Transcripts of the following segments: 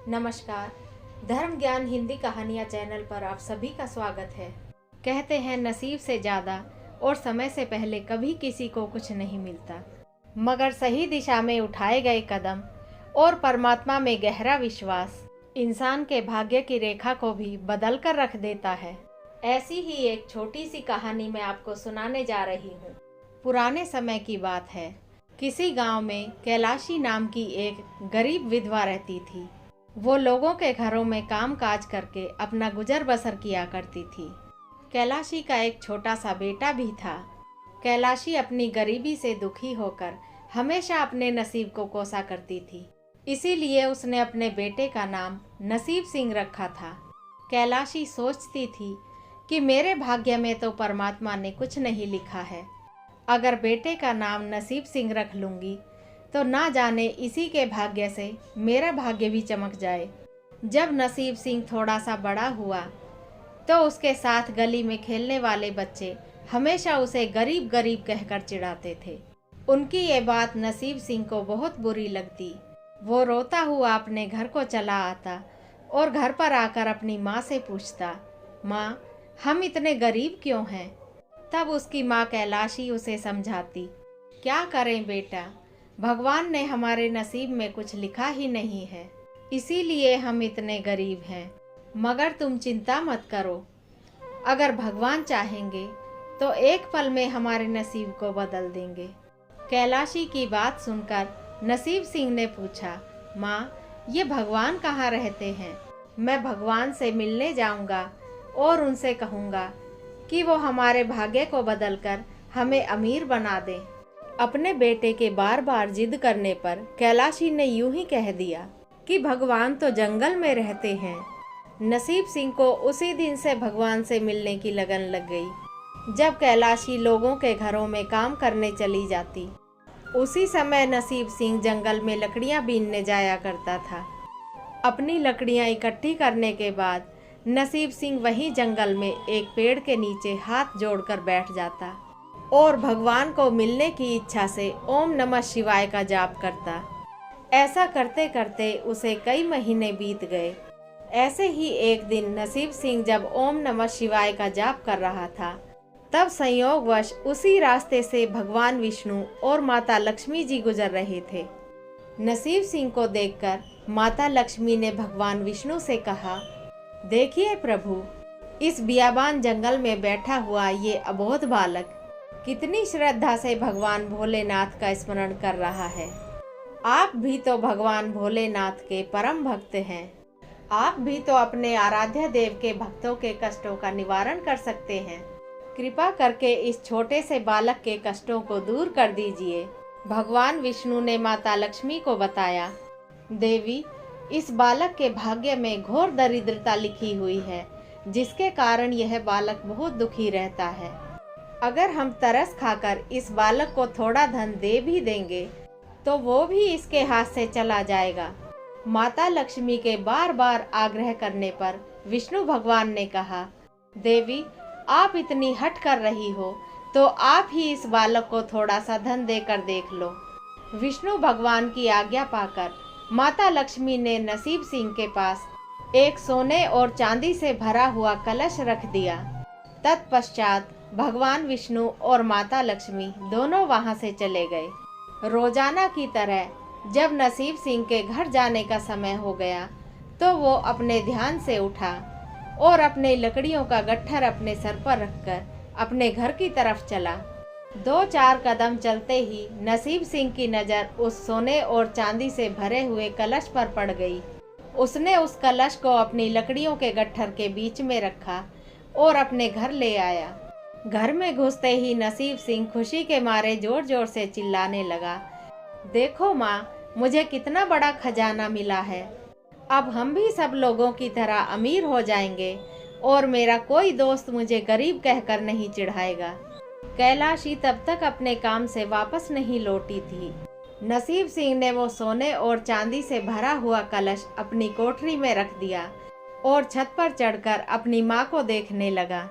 नमस्कार। धर्म ज्ञान हिंदी कहानियाँ चैनल पर आप सभी का स्वागत है। कहते हैं नसीब से ज़्यादा और समय से पहले कभी किसी को कुछ नहीं मिलता, मगर सही दिशा में उठाए गए कदम और परमात्मा में गहरा विश्वास इंसान के भाग्य की रेखा को भी बदल कर रख देता है। ऐसी ही एक छोटी सी कहानी मैं आपको सुनाने जा रही हूँ। पुराने समय की बात है। किसी गांव में कैलाशी नाम की एक गरीब विधवा रहती थी। वो लोगों के घरों में काम काज करके अपना गुजर बसर किया करती थी। कैलाशी का एक छोटा सा बेटा भी था। कैलाशी अपनी गरीबी से दुखी होकर हमेशा अपने नसीब को कोसा करती थी, इसीलिए उसने अपने बेटे का नाम नसीब सिंह रखा था। कैलाशी सोचती थी कि मेरे भाग्य में तो परमात्मा ने कुछ नहीं लिखा है। अगर बेटे का नाम नसीब सिंह रख लूँगी तो ना जाने इसी के भाग्य से मेरा भाग्य भी चमक जाए। जब नसीब सिंह थोड़ा सा बड़ा हुआ तो उसके साथ गली में खेलने वाले बच्चे हमेशा उसे गरीब गरीब कहकर चिढ़ाते थे। उनकी ये बात नसीब सिंह को बहुत बुरी लगती। वो रोता हुआ अपने घर को चला आता और घर पर आकर अपनी माँ से पूछता, माँ, हम इतने गरीब क्यों हैं? तब उसकी माँ कैलाशी उसे समझाती, क्या करें बेटा, भगवान ने हमारे नसीब में कुछ लिखा ही नहीं है, इसीलिए हम इतने गरीब हैं। मगर तुम चिंता मत करो, अगर भगवान चाहेंगे तो एक पल में हमारे नसीब को बदल देंगे। कैलाशी की बात सुनकर नसीब सिंह ने पूछा, माँ, ये भगवान कहाँ रहते हैं? मैं भगवान से मिलने जाऊँगा और उनसे कहूँगा कि वो हमारे भाग्य को बदलकर हमें अमीर बना दें। अपने बेटे के बार बार जिद करने पर कैलाशी ने यूं ही कह दिया कि भगवान तो जंगल में रहते हैं। नसीब सिंह को उसी दिन से भगवान से मिलने की लगन लग गई। जब कैलाशी लोगों के घरों में काम करने चली जाती, उसी समय नसीब सिंह जंगल में लकड़ियां बीनने जाया करता था। अपनी लकड़ियां इकट्ठी करने के बाद नसीब सिंह वहीं जंगल में एक पेड़ के नीचे हाथ जोड़कर बैठ जाता और भगवान को मिलने की इच्छा से ओम नमः शिवाय का जाप करता। ऐसा करते करते उसे कई महीने बीत गए। ऐसे ही एक दिन नसीब सिंह जब ओम नमः शिवाय का जाप कर रहा था, तब संयोगवश उसी रास्ते से भगवान विष्णु और माता लक्ष्मी जी गुजर रहे थे। नसीब सिंह को देखकर माता लक्ष्मी ने भगवान विष्णु से कहा, देखिए प्रभु, इस बियाबान जंगल में बैठा हुआ ये अबोध बालक कितनी श्रद्धा से भगवान भोलेनाथ का स्मरण कर रहा है। आप भी तो भगवान भोलेनाथ के परम भक्त हैं। आप भी तो अपने आराध्य देव के भक्तों के कष्टों का निवारण कर सकते हैं। कृपा करके इस छोटे से बालक के कष्टों को दूर कर दीजिए। भगवान विष्णु ने माता लक्ष्मी को बताया, देवी, इस बालक के भाग्य में घोर दरिद्रता लिखी हुई है, जिसके कारण यह बालक बहुत दुखी रहता है। अगर हम तरस खाकर इस बालक को थोड़ा धन दे भी देंगे तो वो भी इसके हाथ से चला जाएगा। माता लक्ष्मी के बार बार आग्रह करने पर विष्णु भगवान ने कहा, देवी, आप इतनी हठ कर रही हो तो आप ही इस बालक को थोड़ा सा धन देकर देख लो। विष्णु भगवान की आज्ञा पाकर माता लक्ष्मी ने नसीब सिंह के पास एक सोने और चांदी से भरा हुआ कलश रख दिया। तत्पश्चात भगवान विष्णु और माता लक्ष्मी दोनों वहां से चले गए। रोजाना की तरह जब नसीब सिंह के घर जाने का समय हो गया तो वो अपने ध्यान से उठा और अपने लकड़ियों का गट्ठर अपने सर पर रखकर अपने घर की तरफ चला। 2-4 कदम चलते ही नसीब सिंह की नज़र उस सोने और चांदी से भरे हुए कलश पर पड़ गई। उसने उस कलश को अपनी लकड़ियों के गट्ठर के बीच में रखा और अपने घर ले आया। घर में घुसते ही नसीब सिंह खुशी के मारे जोर जोर से चिल्लाने लगा, देखो माँ, मुझे कितना बड़ा खजाना मिला है। अब हम भी सब लोगों की तरह अमीर हो जाएंगे और मेरा कोई दोस्त मुझे गरीब कहकर नहीं चिढ़ाएगा। कैलाशी तब तक अपने काम से वापस नहीं लौटी थी। नसीब सिंह ने वो सोने और चांदी से भरा हुआ कलश अपनी कोठरी में रख दिया और छत पर चढ़कर अपनी माँ को देखने लगा।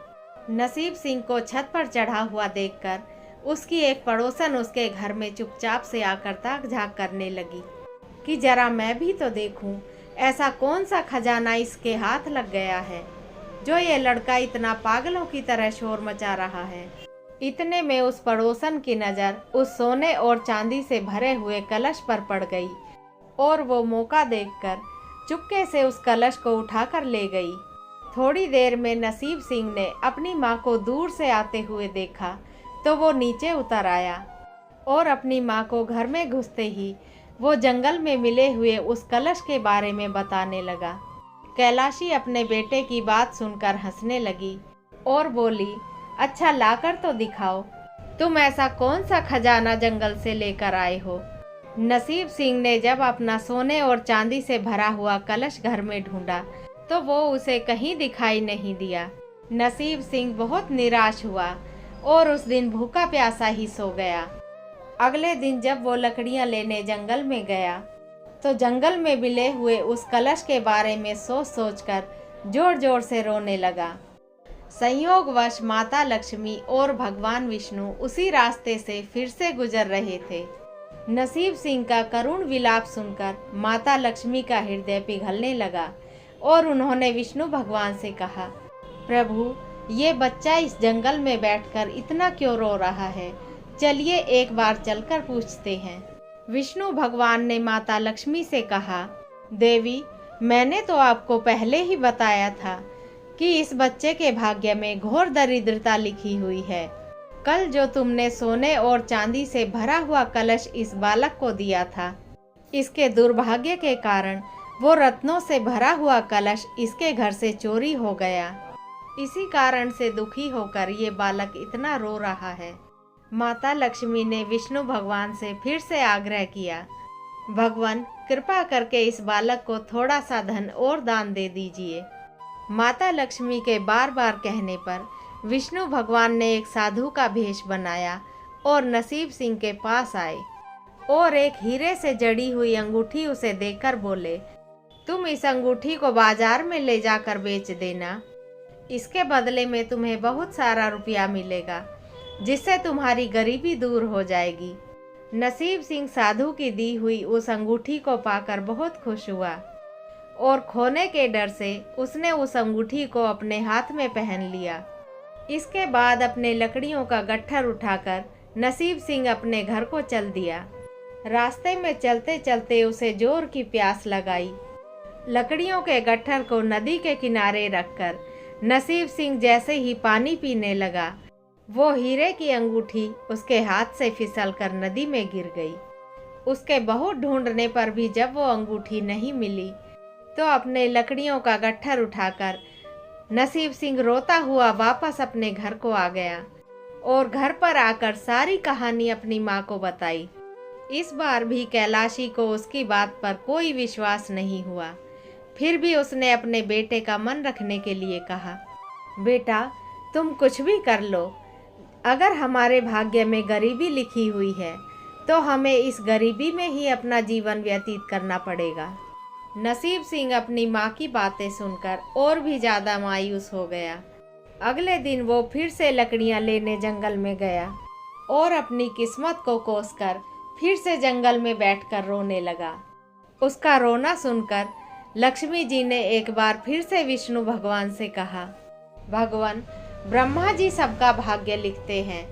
नसीब सिंह को छत पर चढ़ा हुआ देखकर उसकी एक पड़ोसन उसके घर में चुपचाप से आकर ताक झांक करने लगी कि जरा मैं भी तो देखूं ऐसा कौन सा खजाना इसके हाथ लग गया है जो ये लड़का इतना पागलों की तरह शोर मचा रहा है। इतने में उस पड़ोसन की नज़र उस सोने और चांदी से भरे हुए कलश पर पड़ गई और वो मौका देखकर चुपके से उस कलश को उठाकर ले गई। थोड़ी देर में नसीब सिंह ने अपनी माँ को दूर से आते हुए देखा तो वो नीचे उतर आया और अपनी माँ को घर में घुसते ही वो जंगल में मिले हुए उस कलश के बारे में बताने लगा। कैलाशी अपने बेटे की बात सुनकर हंसने लगी और बोली, अच्छा लाकर तो दिखाओ, तुम ऐसा कौन सा खजाना जंगल से लेकर आए हो। नसीब सिंह ने जब अपना सोने और चांदी से भरा हुआ कलश घर में ढूंढा तो वो उसे कहीं दिखाई नहीं दिया। नसीब सिंह बहुत निराश हुआ और उस दिन भूखा प्यासा ही सो गया। अगले दिन जब वो लकड़ियां लेने जंगल में गया तो जंगल में मिले हुए उस कलश के बारे में सोच सोचकर जोर जोर से रोने लगा। संयोगवश माता लक्ष्मी और भगवान विष्णु उसी रास्ते से फिर से गुजर रहे थे। नसीब सिंह का करुण विलाप सुनकर माता लक्ष्मी का हृदय पिघलने लगा और उन्होंने विष्णु भगवान से कहा, प्रभु ये बच्चा इस जंगल में बैठकर इतना क्यों रो रहा है, चलिए एक बार चलकर पूछते हैं। विष्णु भगवान ने माता लक्ष्मी से कहा, देवी मैंने तो आपको पहले ही बताया था कि इस बच्चे के भाग्य में घोर दरिद्रता लिखी हुई है। कल जो तुमने सोने और चांदी से भरा हुआ कलश इस बालक को दिया था, इसके दुर्भाग्य के कारण वो रत्नों से भरा हुआ कलश इसके घर से चोरी हो गया। इसी कारण से दुखी होकर ये बालक इतना रो रहा है। माता लक्ष्मी ने विष्णु भगवान से फिर से आग्रह किया, भगवान कृपा करके इस बालक को थोड़ा सा धन और दान दे दीजिए। माता लक्ष्मी के बार बार कहने पर विष्णु भगवान ने एक साधु का भेष बनाया और नसीब सिंह के पास आए और एक हीरे से जड़ी हुई अंगूठी उसे देकर बोले, तुम इस अंगूठी को बाजार में ले जाकर बेच देना, इसके बदले में तुम्हें बहुत सारा रुपया मिलेगा, जिससे तुम्हारी गरीबी दूर हो जाएगी। नसीब सिंह साधु की दी हुई उस अंगूठी को पाकर बहुत खुश हुआ और खोने के डर से उसने उस अंगूठी को अपने हाथ में पहन लिया। इसके बाद अपने लकड़ियों का गट्ठर उठाकर नसीब सिंह अपने घर को चल दिया। रास्ते में चलते चलते उसे जोर की प्यास लगाई। लकड़ियों के गट्ठर को नदी के किनारे रखकर नसीब सिंह जैसे ही पानी पीने लगा, वो हीरे की अंगूठी उसके हाथ से फिसलकर नदी में गिर गई। उसके बहुत ढूंढने पर भी जब वो अंगूठी नहीं मिली तो अपने लकड़ियों का गट्ठर उठाकर नसीब सिंह रोता हुआ वापस अपने घर को आ गया और घर पर आकर सारी कहानी अपनी माँ को बताई। इस बार भी कैलाशी को उसकी बात पर कोई विश्वास नहीं हुआ। फिर भी उसने अपने बेटे का मन रखने के लिए कहा, बेटा तुम कुछ भी कर लो, अगर हमारे भाग्य में गरीबी लिखी हुई है तो हमें इस गरीबी में ही अपना जीवन व्यतीत करना पड़ेगा। नसीब सिंह अपनी माँ की बातें सुनकर और भी ज़्यादा मायूस हो गया। अगले दिन वो फिर से लकड़ियाँ लेने जंगल में गया और अपनी किस्मत को कोसकर फिर से जंगल में बैठकर रोने लगा। उसका रोना सुनकर लक्ष्मी जी ने एक बार फिर से विष्णु भगवान से कहा, भगवान ब्रह्मा जी सबका भाग्य लिखते हैं,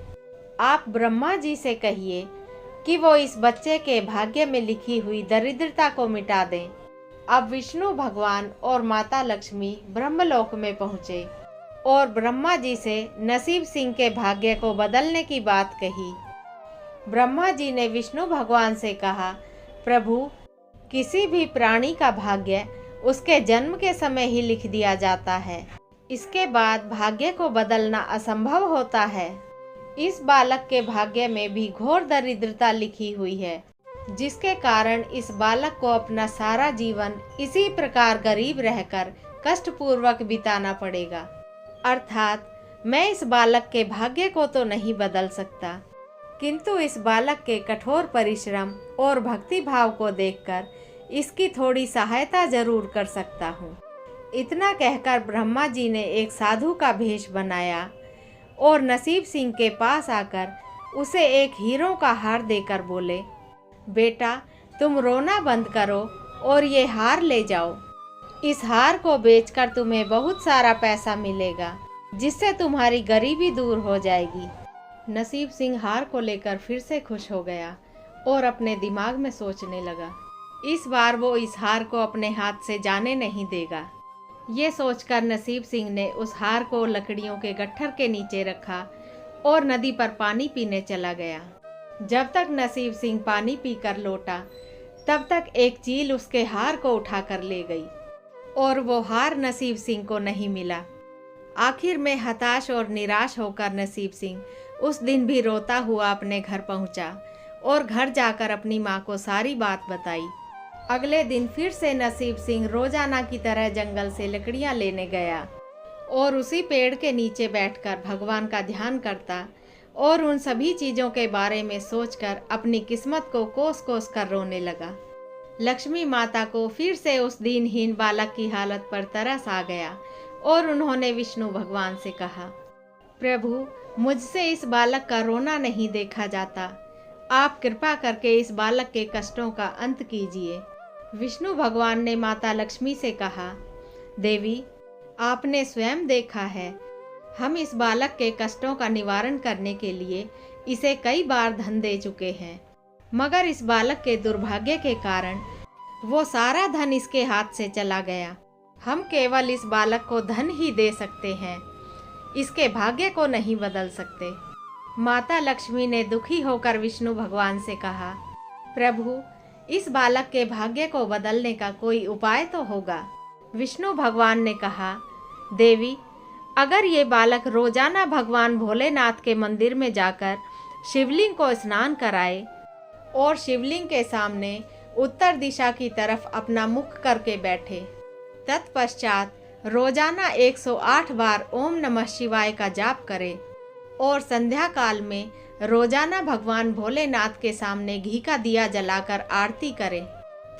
आप ब्रह्मा जी से कहिए कि वो इस बच्चे के भाग्य में लिखी हुई दरिद्रता को मिटा दें। अब विष्णु भगवान और माता लक्ष्मी ब्रह्मलोक में पहुँचे और ब्रह्मा जी से नसीब सिंह के भाग्य को बदलने की बात कही। ब्रह्मा जी ने विष्णु भगवान से कहा, प्रभु किसी भी प्राणी का भाग्य उसके जन्म के समय ही लिख दिया जाता है, इसके बाद भाग्य को बदलना असंभव होता है। इस बालक के भाग्य में भी घोर दरिद्रता लिखी हुई है, जिसके कारण इस बालक को अपना सारा जीवन इसी प्रकार गरीब रहकर कष्टपूर्वक बिताना पड़ेगा। अर्थात मैं इस बालक के भाग्य को तो नहीं बदल सकता, किंतु इस बालक के कठोर परिश्रम और भक्ति भाव को देखकर इसकी थोड़ी सहायता जरूर कर सकता हूँ। इतना कहकर ब्रह्मा जी ने एक साधु का भेष बनाया और नसीब सिंह के पास आकर उसे एक हीरों का हार देकर बोले, बेटा तुम रोना बंद करो और ये हार ले जाओ। इस हार को बेचकर तुम्हें बहुत सारा पैसा मिलेगा, जिससे तुम्हारी गरीबी दूर हो जाएगी। नसीब सिंह हार को लेकर फिर से खुश हो गया और अपने दिमाग में सोचने लगा, इस बार वो इस हार को अपने हाथ से जाने नहीं देगा। ये सोचकर नसीब सिंह ने उस हार को लकड़ियों के गट्ठर के नीचे रखा और नदी पर पानी पीने चला गया। जब तक नसीब सिंह पानी पीकर लौटा, तब तक एक चील उसके हार को उठाकर ले गई और वो हार नसीब सिंह को नहीं मिला। आखिर में हताश और निराश होकर नसीब सिंह उस दिन भी रोता हुआ अपने घर पहुंचा और घर जाकर अपनी माँ को सारी बात बताई। अगले दिन फिर से नसीब सिंह रोजाना की तरह जंगल से लकड़ियाँ लेने गया और उसी पेड़ के नीचे बैठकर भगवान का ध्यान करता और उन सभी चीज़ों के बारे में सोचकर अपनी किस्मत को कोस कोस कर रोने लगा। लक्ष्मी माता को फिर से उस दीनहीन बालक की हालत पर तरस आ गया और उन्होंने विष्णु भगवान से कहा, प्रभु, मुझसे इस बालक का रोना नहीं देखा जाता। आप कृपा करके इस बालक के कष्टों का अंत कीजिए। विष्णु भगवान ने माता लक्ष्मी से कहा, देवी, आपने स्वयं देखा है, हम इस बालक के कष्टों का निवारण करने के लिए इसे कई बार धन दे चुके हैं, मगर इस बालक के दुर्भाग्य के कारण वो सारा धन इसके हाथ से चला गया। हम केवल इस बालक को धन ही दे सकते हैं, इसके भाग्य को नहीं बदल सकते। माता लक्ष्मी ने दुखी होकर विष्णु भगवान से कहा, प्रभु, इस बालक के भाग्य को बदलने का कोई उपाय तो होगा। विष्णु भगवान ने कहा, देवी, अगर ये बालक रोजाना भगवान भोलेनाथ के मंदिर में जाकर शिवलिंग को स्नान कराए और शिवलिंग के सामने उत्तर दिशा की तरफ अपना मुख करके बैठे, तत्पश्चात रोजाना 108 बार ओम नमः शिवाय का जाप करे और संध्या काल में रोजाना भगवान भोलेनाथ के सामने घी का दिया जलाकर आरती करे,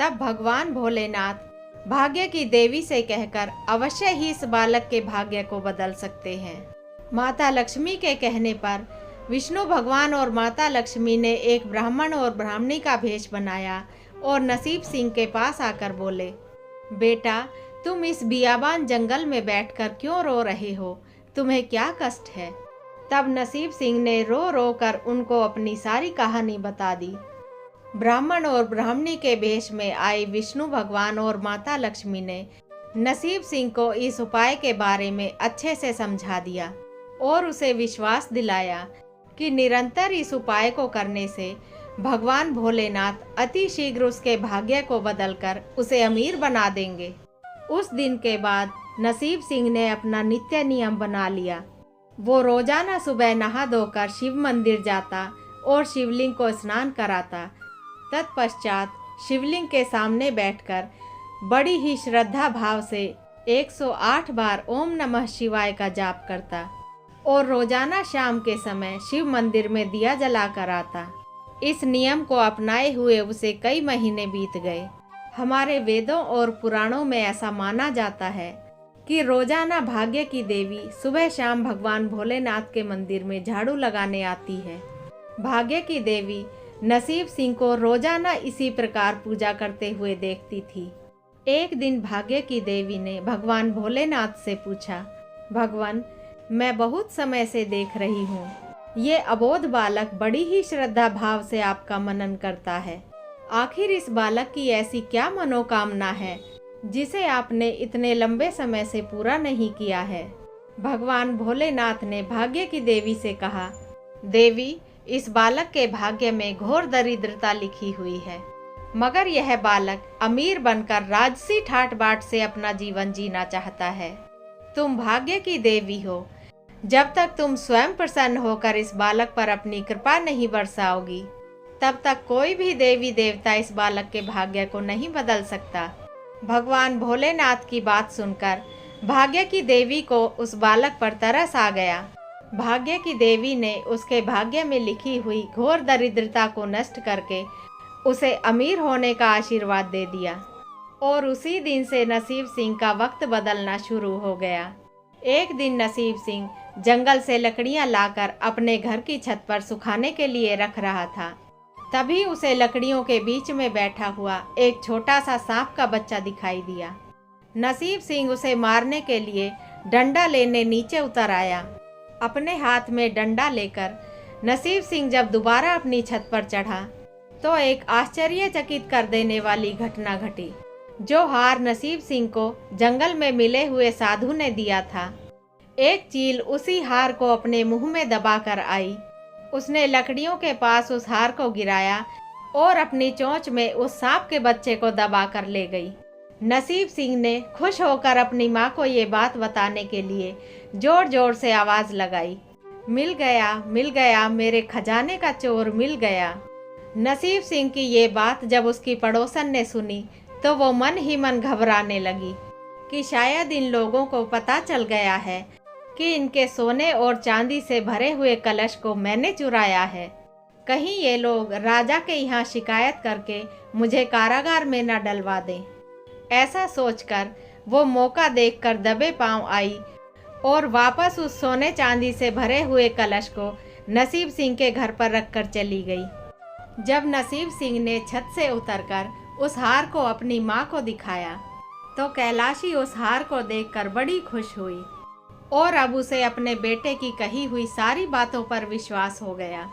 तब भगवान भोलेनाथ भाग्य की देवी से कहकर अवश्य ही इस बालक के भाग्य को बदल सकते हैं। माता लक्ष्मी के कहने पर विष्णु भगवान और माता लक्ष्मी ने एक ब्राह्मण और ब्राह्मणी का भेष बनाया और नसीब सिंह के पास आकर बोले, बेटा, तुम इस बियाबान जंगल में बैठकर क्यों रो रहे हो? तुम्हें क्या कष्ट है? तब नसीब सिंह ने रो रो कर उनको अपनी सारी कहानी बता दी। ब्राह्मण और ब्राह्मणी के भेष में आए विष्णु भगवान और माता लक्ष्मी ने नसीब सिंह को इस उपाय के बारे में अच्छे से समझा दिया और उसे विश्वास दिलाया कि निरंतर इस उपाय को करने से भगवान भोलेनाथ अति शीघ्र उसके भाग्य को बदलकर उसे अमीर बना देंगे। उस दिन के बाद नसीब सिंह ने अपना नित्य नियम बना लिया। वो रोजाना सुबह नहा धोकर शिव मंदिर जाता और शिवलिंग को स्नान कराता। तत्पश्चात शिवलिंग के सामने बैठकर बड़ी ही श्रद्धा भाव से 108 बार ओम नमः शिवाय का जाप करता और रोजाना शाम के समय शिव मंदिर में दिया जलाकर आता। इस नियम को अपनाए हुए उसे कई महीने बीत गए। हमारे वेदों और पुराणों में ऐसा माना जाता है कि रोजाना भाग्य की देवी सुबह शाम भगवान भोलेनाथ के मंदिर में झाड़ू लगाने आती है। भाग्य की देवी नसीब सिंह को रोजाना इसी प्रकार पूजा करते हुए देखती थी। एक दिन भाग्य की देवी ने भगवान भोलेनाथ से पूछा, भगवान, मैं बहुत समय से देख रही हूँ, ये अबोध बालक बड़ी ही श्रद्धा भाव से आपका मनन करता है। आखिर इस बालक की ऐसी क्या मनोकामना है जिसे आपने इतने लंबे समय से पूरा नहीं किया है? भगवान भोलेनाथ ने भाग्य की देवी से कहा, देवी, इस बालक के भाग्य में घोर दरिद्रता लिखी हुई है, मगर यह बालक अमीर बनकर राजसी ठाट बाट से अपना जीवन जीना चाहता है। तुम भाग्य की देवी हो, जब तक तुम स्वयं प्रसन्न होकर इस बालक पर अपनी कृपा नहीं बरसाओगी, तब तक कोई भी देवी देवता इस बालक के भाग्य को नहीं बदल सकता। भगवान भोलेनाथ की बात सुनकर भाग्य की देवी को उस बालक पर तरस आ गया। भाग्य की देवी ने उसके भाग्य में लिखी हुई घोर दरिद्रता को नष्ट करके उसे अमीर होने का आशीर्वाद दे दिया और उसी दिन से नसीब सिंह का वक्त बदलना शुरू हो गया। एक दिन नसीब सिंह जंगल से लकड़ियां लाकर अपने घर की छत पर सुखाने के लिए रख रहा था। तभी उसे लकड़ियों के बीच में बैठा हुआ एक छोटा सा सांप का बच्चा दिखाई दिया। नसीब सिंह उसे मारने के लिए डंडा लेने नीचे उतर आया। अपने हाथ में डंडा लेकर नसीब सिंह जब दोबारा अपनी छत पर चढ़ा तो एक आश्चर्यचकित कर देने वाली घटना घटी। जो हार नसीब सिंह को जंगल में मिले हुए साधु ने दिया था, एक चील उसी हार को अपने मुंह में दबाकर आई। उसने लकड़ियों के पास उस हार को गिराया और अपनी चोंच में उस सांप के बच्चे को दबाकर ले गई। नसीब सिंह ने खुश होकर अपनी माँ को ये बात बताने के लिए जोर जोर से आवाज़ लगाई, मिल गया मेरे खजाने का चोर मिल गया। नसीब सिंह की ये बात जब उसकी पड़ोसन ने सुनी तो वो मन ही मन घबराने लगी कि शायद इन लोगों को पता चल गया है कि इनके सोने और चांदी से भरे हुए कलश को मैंने चुराया है। कहीं ये लोग राजा के यहाँ शिकायत करके मुझे कारागार में न डलवा दें। ऐसा सोचकर वो मौका देखकर दबे पांव आई और वापस उस सोने चांदी से भरे हुए कलश को नसीब सिंह के घर पर रखकर चली गई। जब नसीब सिंह ने छत से उतरकर उस हार को अपनी माँ को दिखाया तो कैलाशी उस हार को देखकर बड़ी खुश हुई और अब उसे अपने बेटे की कही हुई सारी बातों पर विश्वास हो गया।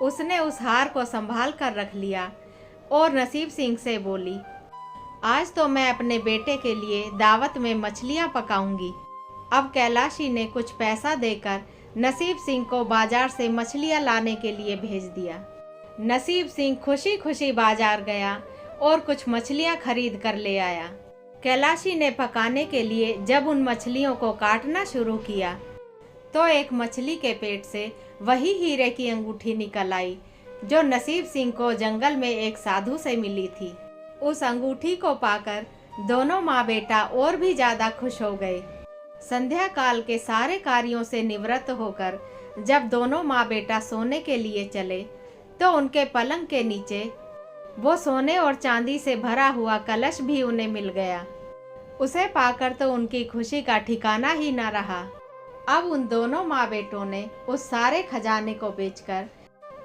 उसने उस हार को संभाल कर रख लिया और नसीब सिंह से बोली, आज तो मैं अपने बेटे के लिए दावत में मछलियाँ पकाऊंगी। अब कैलाशी ने कुछ पैसा देकर नसीब सिंह को बाजार से मछलियाँ लाने के लिए भेज दिया। नसीब सिंह खुशी खुशी बाजार गया और कुछ मछलियाँ खरीद कर ले आया। कैलाशी ने पकाने के लिए जब उन मछलियों को काटना शुरू किया तो एक मछली के पेट से वही हीरे की अंगूठी निकल आई जो नसीब सिंह को जंगल में एक साधु से मिली थी। उस अंगूठी को पाकर दोनों माँ बेटा और भी ज़्यादा खुश हो गए। संध्या काल के सारे कार्यों से निवृत्त होकर जब दोनों माँ बेटा सोने के लिए चले तो उनके पलंग के नीचे वो सोने और चांदी से भरा हुआ कलश भी उन्हें मिल गया। उसे पाकर तो उनकी खुशी का ठिकाना ही न रहा। अब उन दोनों माँ बेटों ने उस सारे खजाने को बेचकर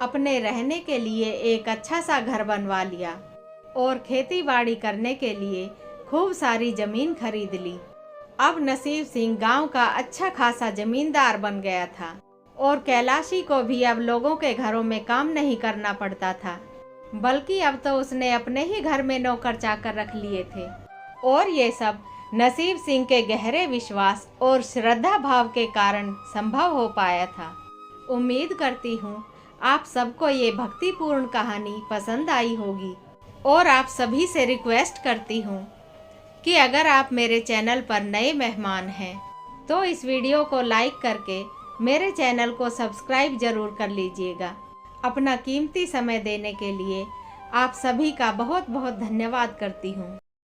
अपने रहने के लिए एक अच्छा सा घर बनवा लिया और खेती बाड़ी करने के लिए खूब सारी जमीन खरीद ली। अब नसीब सिंह गांव का अच्छा खासा जमींदार बन गया था और कैलाशी को भी अब लोगों के घरों में काम नहीं करना पड़ता था, बल्कि अब तो उसने अपने ही घर में नौकर चाकर रख लिए थे। और ये सब नसीब सिंह के गहरे विश्वास और श्रद्धा भाव के कारण संभव हो पाया था। उम्मीद करती हूँ आप सबको ये भक्तिपूर्ण कहानी पसंद आई होगी और आप सभी से रिक्वेस्ट करती हूँ कि अगर आप मेरे चैनल पर नए मेहमान हैं तो इस वीडियो को लाइक करके मेरे चैनल को सब्सक्राइब जरूर कर लीजिएगा। अपना कीमती समय देने के लिए आप सभी का बहुत बहुत धन्यवाद करती हूँ।